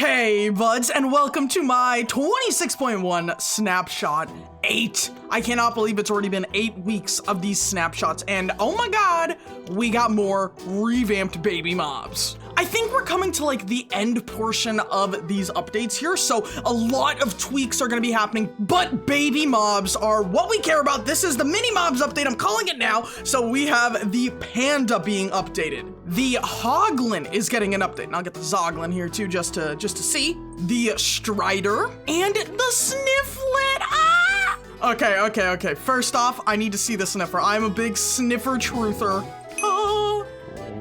Hey buds, and welcome to my 26.1 Snapshot 8. I cannot believe it's already been 8 weeks of these snapshots, and oh my god, we got more revamped baby mobs. I think we're coming to like the end portion of these updates here, so a lot of tweaks are gonna be happening, but baby mobs are what we care about. This is the mini mobs update, I'm calling it now. So we have the panda being updated. The hoglin is getting an update, and I'll get the zoglin here too, just to see. The strider and the snifflet. Ah! Okay. First off, I need to see the sniffer. I'm a big sniffer truther. Oh,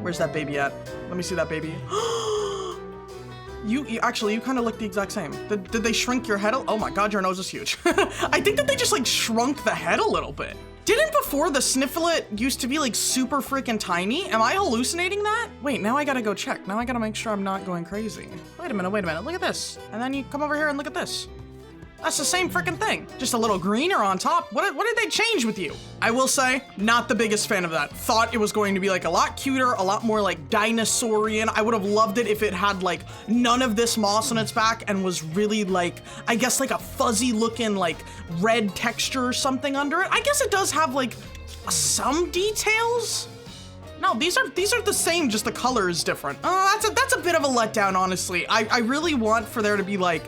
where's that baby at? Let me see that baby. You kind of look the exact same. Did they shrink your head? Oh my god, your nose is huge. I think that they just like shrunk the head a little bit. Didn't before the snifflet used to be like super freaking tiny? Am I hallucinating that? Wait, now I gotta go check. Now I gotta make sure I'm not going crazy. Wait a minute, look at this. And then you come over here and look at this. That's the same freaking thing. Just a little greener on top. What did they change with you? I will say, not the biggest fan of that. Thought it was going to be like a lot cuter, a lot more like dinosaurian. I would have loved it if it had like none of this moss on its back and was really like, I guess like a fuzzy looking like red texture or something under it. I guess it does have like some details. No, these are the same, just the color is different. That's a bit of a letdown, honestly. I really want for there to be like,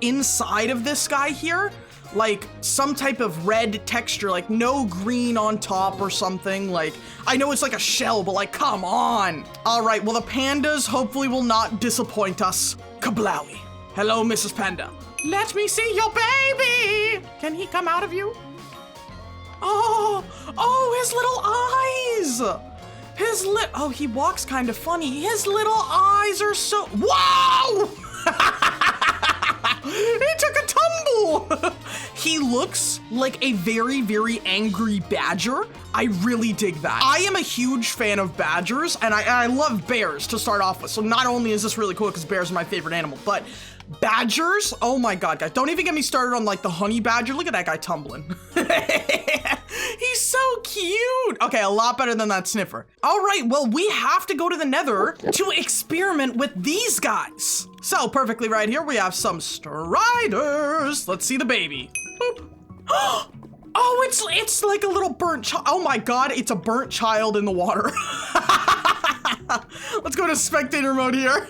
inside of this guy here, like some type of red texture, like no green on top or something. Like, I know it's like a shell, but like, come on. All right, well, the pandas hopefully will not disappoint us. Kablowie. Hello, Mrs. Panda. Let me see your baby. Can he come out of you? Oh, his little eyes. Oh, he walks kind of funny. His little eyes are so, whoa! He took a tumble. He looks like a very, very angry badger. I really dig that. I am a huge fan of badgers, and I love bears to start off with. So not only is this really cool because bears are my favorite animal, but badgers, oh my god, guys, don't even get me started on like the honey badger. Look at that guy tumbling. He's so cute. Okay, a lot better than that sniffer. All right, well, we have to go to the nether to experiment with these guys. So perfectly right here, we have some striders. Let's see the baby. Boop. Oh, it's like a little burnt child. Oh my god, it's a burnt child in the water. Let's go to spectator mode here.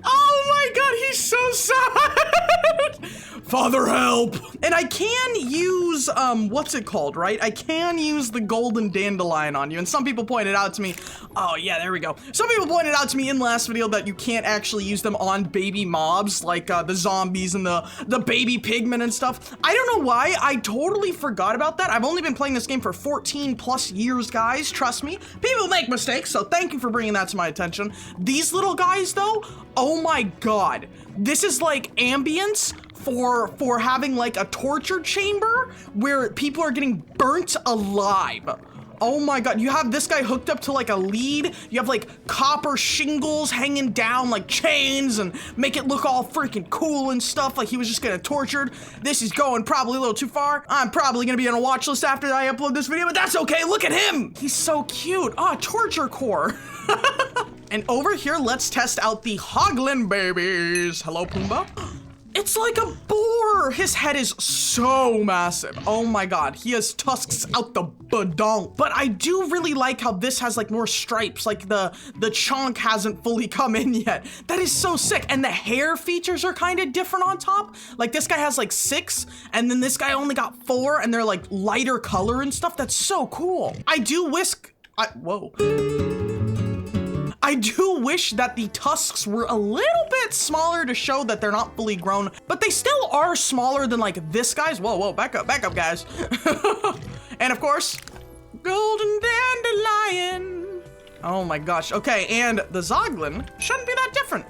Oh my god, he's so sad. Father, help. And I can use, what's it called, right? I can use the golden dandelion on you. And some people pointed out to me, oh yeah, there we go. Some people pointed out to me in the last video that you can't actually use them on baby mobs, like the zombies and the baby pigmen and stuff. I don't know why, I totally forgot about that. I've only been playing this game for 14 plus years, guys, trust me. People make mistakes, so thank you for bringing that to my attention. These little guys though, oh my god. This is like ambience for having like a torture chamber where people are getting burnt alive. Oh my god, you have this guy hooked up to like a lead. You have like copper shingles hanging down like chains and make it look all freaking cool and stuff, like he was just getting tortured. This is going probably a little too far. I'm probably gonna be on a watch list after I upload this video, but that's okay, look at him. He's so cute. Ah, torture core. And over here, let's test out the hoglin babies. Hello, Pumbaa. It's like a boar. His head is so massive. Oh my god, he has tusks out the badonk. But I do really like how this has like more stripes, like the chonk hasn't fully come in yet. That is so sick. And the hair features are kind of different on top. Like this guy has like 6, and then this guy only got 4, and they're like lighter color and stuff. That's so cool. I do wish that the tusks were a little bit smaller to show that they're not fully grown, but they still are smaller than like this guy's. Whoa, back up, guys. And of course, golden dandelion. Oh my gosh, okay, and the zoglin shouldn't be that different.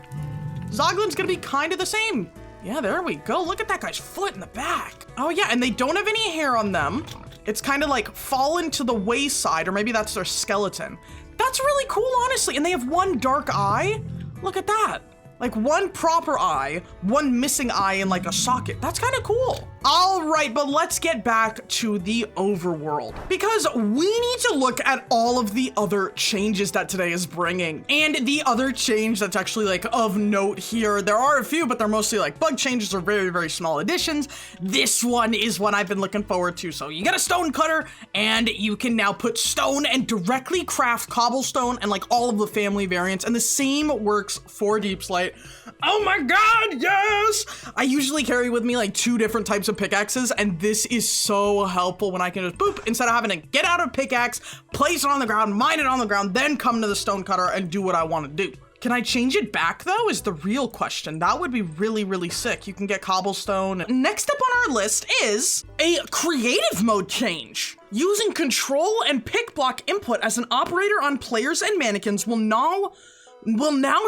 Zoglin's gonna be kind of the same. Yeah, there we go, look at that guy's foot in the back. Oh yeah, and they don't have any hair on them. It's kind of like fallen to the wayside, or maybe that's their skeleton. That's really cool, honestly. And they have one dark eye. Look at that. Like one proper eye, one missing eye in like a socket. That's kind of cool. All right, but let's get back to the overworld because we need to look at all of the other changes that today is bringing. And the other change that's actually like of note here, there are a few, but they're mostly like bug changes or very, very small additions. This one is one I've been looking forward to. So you get a stone cutter and you can now put stone and directly craft cobblestone and like all of the family variants. And the same works for Deep Slate. Oh my God, yes! I usually carry with me like 2 different types of pickaxes, and this is so helpful when I can just boop, instead of having to get out a pickaxe, place it on the ground, mine it on the ground, then come to the stone cutter and do what I want to do. Can I change it back though, is the real question. That would be really, really sick. You can get cobblestone. Next up on our list is a creative mode change. Using control and pick block input as an operator on players and mannequins will now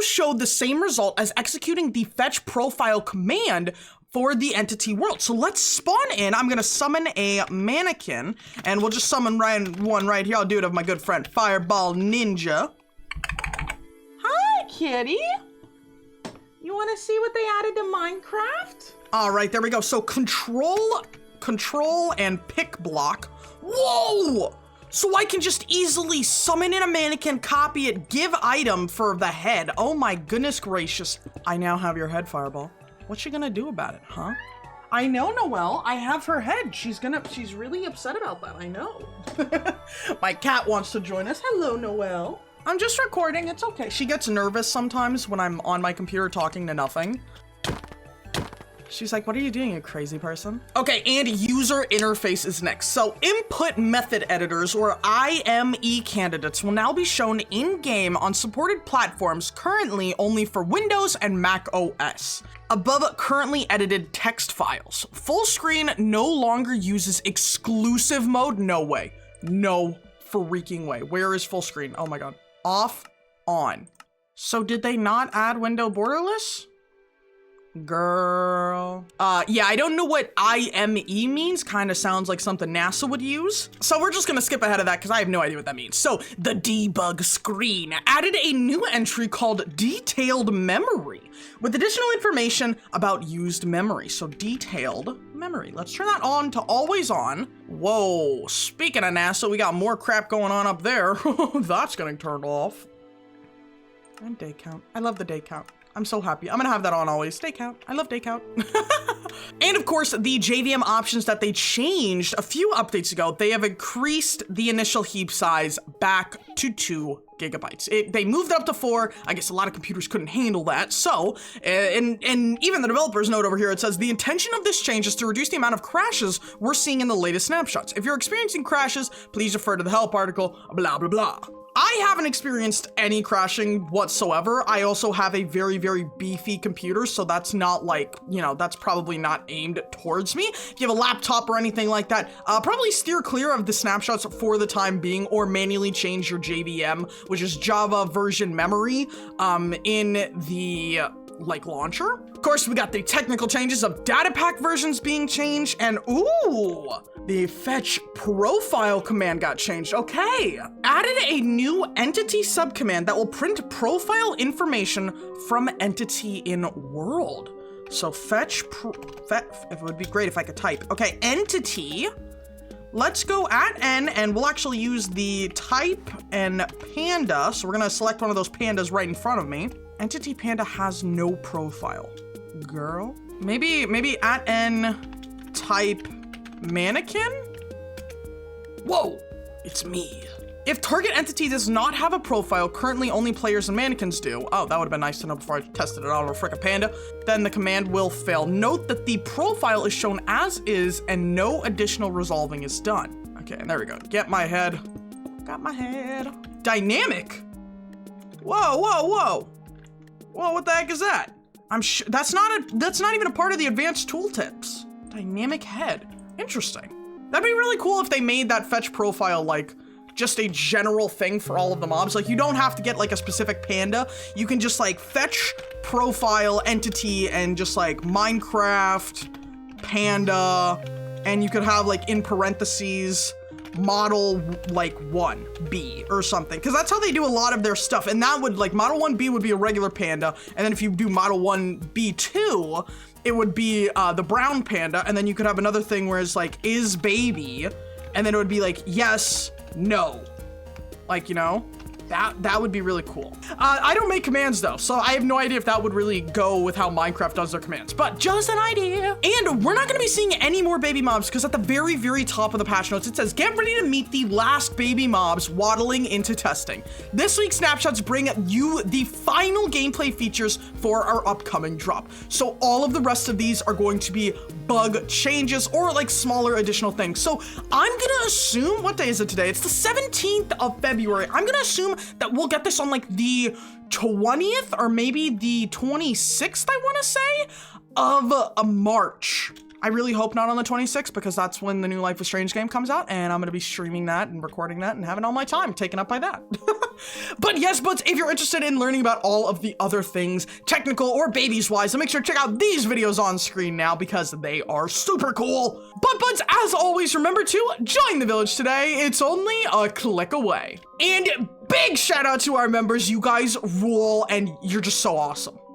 show the same result as executing the fetch profile command for the entity world. So let's spawn in. I'm gonna summon a mannequin and we'll just summon one right here. I'll do it of my good friend Fireball Ninja. Hi, kitty. You wanna see what they added to Minecraft? All right, there we go. So control and pick block. Whoa! So I can just easily summon in a mannequin, copy it, give item for the head. Oh my goodness gracious. I now have your head, Fireball. What's she gonna do about it, huh? I know, Noelle, I have her head. She's really upset about that, I know. My cat wants to join us. Hello, Noelle. I'm just recording, it's okay. She gets nervous sometimes when I'm on my computer talking to nothing. She's like, what are you doing, you crazy person? Okay, and user interface is next. So input method editors or IME candidates will now be shown in-game on supported platforms, currently only for Windows and Mac OS. Above currently edited text files. Full screen no longer uses exclusive mode. No way. No freaking way. Where is full screen? Oh my God. Off, on. So did they not add window borderless? Girl. Yeah, I don't know what IME means. Kind of sounds like something NASA would use. So we're just gonna skip ahead of that because I have no idea what that means. So the debug screen added a new entry called detailed memory with additional information about used memory. So detailed memory. Let's turn that on to always on. Whoa, speaking of NASA, we got more crap going on up there. That's getting turned off. And day count. I love the day count. I'm so happy. I'm gonna have that on always. Day count. I love day count. And of course, the JVM options that they changed a few updates ago, they have increased the initial heap size back to 2 gigabytes. They moved it up to 4. I guess a lot of computers couldn't handle that. So, and even the developers note over here, it says the intention of this change is to reduce the amount of crashes we're seeing in the latest snapshots. If you're experiencing crashes, please refer to the help article, blah, blah, blah. I haven't experienced any crashing whatsoever. I also have a very, very beefy computer, so that's not like, you know, that's probably not aimed towards me. If you have a laptop or anything like that, probably steer clear of the snapshots for the time being or manually change your JVM, which is Java version memory, in the launcher. Of course, we got the technical changes of data pack versions being changed, and ooh, the fetch profile command got changed. Okay, added a new entity subcommand that will print profile information from entity in world. So it would be great if I could type. Okay, entity. Let's go @n, and we'll actually use the type and panda. So we're gonna select one of those pandas right in front of me. Entity panda has no profile. Girl. Maybe @n type mannequin? Whoa, it's me. If target entity does not have a profile, currently only players and mannequins do. Oh, that would have been nice to know before I tested it out on a frickin' panda. Then the command will fail. Note that the profile is shown as is and no additional resolving is done. Okay, and there we go. Get my head. Got my head. Dynamic? Whoa, whoa, whoa. Whoa, what the heck is that? I'm sure that's not even a part of the advanced tooltips. Dynamic head. Interesting. That'd be really cool if they made that fetch profile like just a general thing for all of the mobs. Like you don't have to get like a specific panda. You can just like fetch profile entity and just like Minecraft panda, and you could have like in parentheses model like 1B or something, because that's how they do a lot of their stuff. And that would, like, model 1B would be a regular panda, and then if you do model 1B2, it would be the brown panda, and then you could have another thing where it's like, is baby, and then it would be like, yes, no. Like, you know, that would be really cool. I don't make commands though, so I have no idea if that would really go with how Minecraft does their commands, but just an idea. And we're not gonna be seeing any more baby mobs, because at the very, very top of the patch notes, it says, get ready to meet the last baby mobs waddling into testing. This week's snapshots bring you the final gameplay features for our upcoming drop. So all of the rest of these are going to be bug changes or like smaller additional things. So I'm gonna assume, what day is it today? It's the 17th of February. I'm gonna assume that we'll get this on like the 20th or maybe the 26th, I want to say, of March. I really hope not on the 26th, because that's when the new Life is Strange game comes out, and I'm gonna be streaming that and recording that and having all my time taken up by that. But yes, Budz, if you're interested in learning about all of the other things, technical or babies wise, then make sure to check out these videos on screen now, because they are super cool. But Budz, as always, remember to join the village today. It's only a click away. And big shout out to our members. You guys rule, and you're just so awesome.